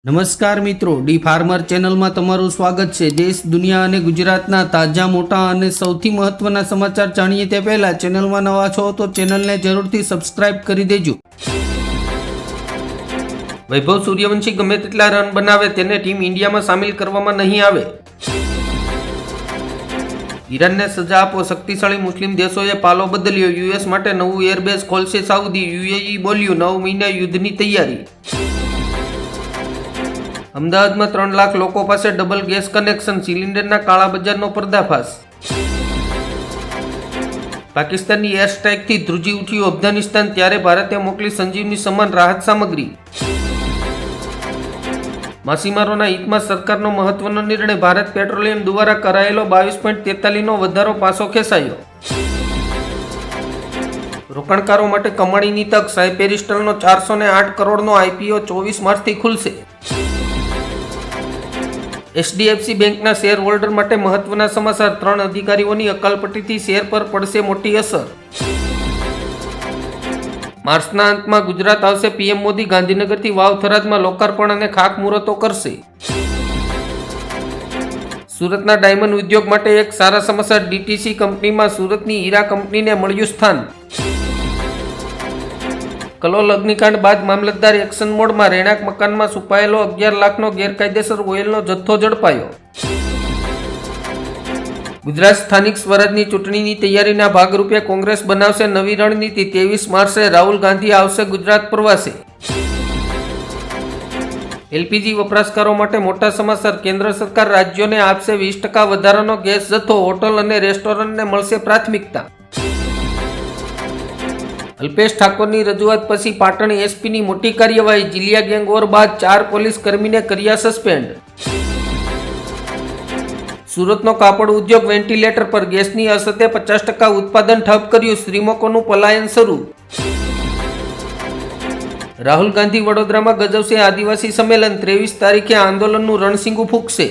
નમસ્કાર મિત્રો, D farmer ચેનલમાં તમારું સ્વાગત છે। દેશ, દુનિયા અને ગુજરાતના તાજા, મોટા અને સૌથી મહત્વના સમાચાર જાણીએ તે પહેલા ચેનલમાં નવા છો તો ચેનલને જરૂરથી સબસ્ક્રાઇબ કરી દેજો। વૈભવ સૂર્યવંશી ગમે તેટલા રન બનાવે તેને ટીમ ઇન્ડિયામાં સામેલ કરવામાં નહીં આવે। ઈરાનને સજા આપો, શક્તિશાળી મુસ્લિમ દેશોએ પાલો બદલ્યો। યુએસ માટે નવું એરબેઝ ખોલશે સાઉદી। યુએઈ બોલ્યું 9 મહિના યુદ્ધની તૈયારી। અમદાવાદમાં 3 લાખ લોકો પાસે ડબલ ગેસ કનેક્શન, સિલિન્ડરના કાળા બજારનો પર્દાફાશ। પાકિસ્તાનની એર સ્ટ્રાઇકથી ધ્રુજી ઉઠ્યું અફઘાનિસ્તાન, ત્યારે ભારતે મોકલી સંજીવની સમાન રાહત સામગ્રી। માછીમારોના હિતમાં સરકારનો મહત્વનો નિર્ણય, ભારત પેટ્રોલિયમ દ્વારા કરાયેલો 22.43નો વધારો પાછો ખેંચાયો। રોકાણકારો માટે કમાણીની તક, સાયપેરિસ્ટલનો 408 કરોડનો આઈપીઓ 24 માર્ચથી ખુલશે। એચડીએફસી બેંકના શેર હોલ્ડર માટે મહત્વના સમાચાર, 3 અધિકારીઓની અકાલપટ્ટીથી શેર પર પડશે મોટી અસર। માર્ચના અંતમાં ગુજરાત આવશે પીએમ મોદી, ગાંધીનગરથી વાવ થરાદમાં લોકાર્પણ અને ખાતમુહૂર્તો કરશે। સુરતના ડાયમંડ ઉદ્યોગ માટે એક સારા સમાચાર, ડીટીસી કંપનીમાં સુરતની હીરા કંપનીને મળ્યું સ્થાન। કલોલ અગ્નિકાંડ બાદ મામલતદાર એક્શન મોડમાં, રહેણાંક મકાનમાં છુપાયેલો 11 લાખનો ગેરકાયદેસર ઓઇલનો જથ્થો ઝડપાયો। ગુજરાત સ્થાનિક સ્વરાજની ચૂંટણીની તૈયારીના ભાગરૂપે કોંગ્રેસ બનાવશે નવી રણનીતિ, 23 માર્ચે રાહુલ ગાંધી આવશે ગુજરાત પ્રવાસે। એલપીજી વપરાશકારો માટે મોટા સમાચાર, કેન્દ્ર સરકાર રાજ્યોને આપશે 20% વધારાનો ગેસ જથ્થો, હોટલ અને રેસ્ટોરન્ટને મળશે પ્રાથમિકતા। અલ્પેશ ઠાકોરની રજૂઆત પછી પાટણ એસપીની મોટી કાર્યવાહી, જિલિયા ગેંગવોર બાદ 4 પોલીસ કર્મીને કર્યા સસ્પેન્ડ। સુરતનો કાપડ ઉદ્યોગ વેન્ટિલેટર પર, ગેસની અછતે 50% ઉત્પાદન ઠપ કર્યું, શ્રમિકોનું પલાયન શરૂ। રાહુલ ગાંધી વડોદરામાં ગજવશે આદિવાસી સંમેલન, 23 તારીખે આંદોલનનું રણસીંગું ફૂંકશે।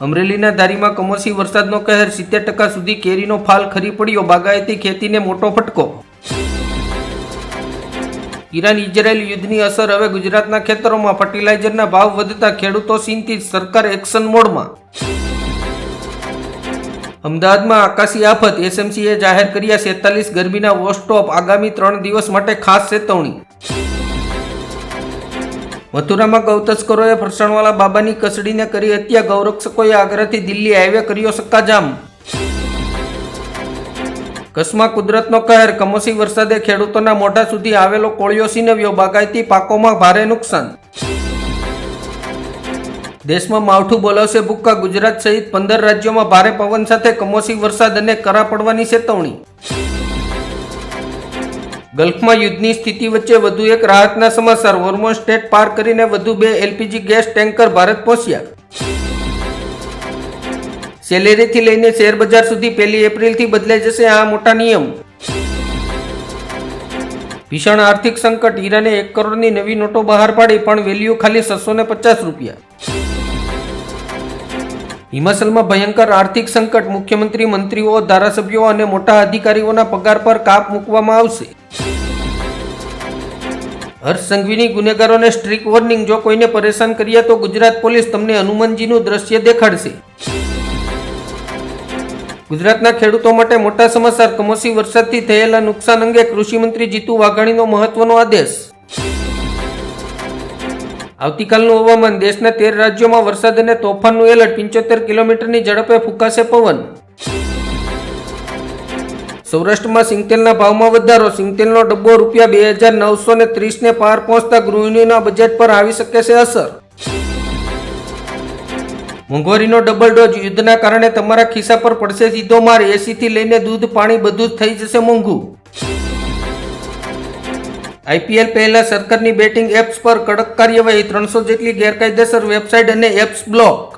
અમરેલીના ધારીમાં કમોસમી વરસાદનો કહેર, 70% સુધી કેરીનો ફાલ ખરી પડ્યો, બાગાયતી ખેતીને મોટો ફટકો। ઈરાન ઇઝરાયલ યુદ્ધની અસર હવે ગુજરાતના ખેતરોમાં, ફર્ટિલાઇઝરના ભાવ વધતા ખેડૂતો ચિંતિત, સરકાર એક્શન મોડમાં। અમદાવાદમાં આકાશી આફત, એસએમસીએ જાહેર કર્યા 46 ગરમીના વોસ્ટોપ, આગામી 3 દિવસ માટે ખાસ ચેતવણી। મથુરામાં ગૌતસ્કરોએ ફરસાણવાલા બાબાની કસડીને કરી હત્યા, ગૌરક્ષકોએ આગ્રાથી દિલ્હી હાઈવે કર્યો સક્કાજામ। કચ્છમાં કુદરતનો કહેર, કમોસમી વરસાદે ખેડૂતોના મોઢા સુધી આવેલો કોળિયો સીનવ્યો, બાગાયતી પાકોમાં ભારે નુકસાન। દેશમાં માવઠું બોલાવશે ભૂક્કા, ગુજરાત સહિત 15 રાજ્યોમાં ભારે પવન સાથે કમોસમી વરસાદ અને કરા પડવાની ચેતવણી। ગલ્ફમાં યુદ્ધની સ્થિતિ વચ્ચે વધુ એક રાહતના સમાચાર, હોર્મોઝ સ્ટ્રેટ પાર કરીને વધુ 2 એલપીજી ગેસ ટેન્કર ભારત પહોંચ્યા। સેલેરીથી લઈને શેર બજાર સુધી 1 એપ્રિલથી બદલાઈ જશે આ મોટા નિયમ। ભીષણ આર્થિક સંકટ, ઈરાને 1 કરોડની નવી નોટો બહાર પાડી, પણ વેલ્યુ ખાલી 650 રૂપિયા। હિમાચલમાં ભયંકર આર્થિક સંકટ, મુખ્યમંત્રી, મંત્રીઓ, ધારાસભ્યો અને મોટા અધિકારીઓના પગાર પર કાપ મૂકવામાં આવશે। હર્ષ સંઘવીની ગુનેગારોને સ્ટ્રીક વોર્નિંગ, જો કોઈને પરેશાન કર્યા તો ગુજરાત પોલીસ તમને હનુમાનજીનું દ્રશ્ય દેખાડશે। ગુજરાતના ખેડૂતો માટે મોટા સમાચાર, કમોસમી વરસાદથી થયેલા નુકસાન અંગે કૃષિમંત્રી જીતુ વાઘાણીનો મહત્વનો આદેશ। આવતીકાલનું હવામાન, દેશના 13 રાજ્યોમાં વરસાદ અને તોફાનનું એલર્ટ, 75 કિલોમીટરની ઝડપે ફૂંકાશે પવન। સૌરાષ્ટ્રમાં સિંગતેલના ભાવમાં વધારો, સિંગતેલનો ડબ્બો ₹2930ને પાર પહોંચતા ગૃહિણીઓના બજેટ પર આવી શકે છે અસર। મોંઘવારીનો ડબલ ડોઝ, યુદ્ધના કારણે તમારા ખિસ્સા પર પડશે સીધો માર, એસીથી લઈને દૂધ પાણી બધું જ થઈ જશે મોંઘું। આઈપીએલ પહેલા સરકારની બેટિંગ એપ્સ પર કડક કાર્યવાહી, 300 જેટલી ગેરકાયદેસર વેબસાઇટ અને એપ્સ બ્લોક।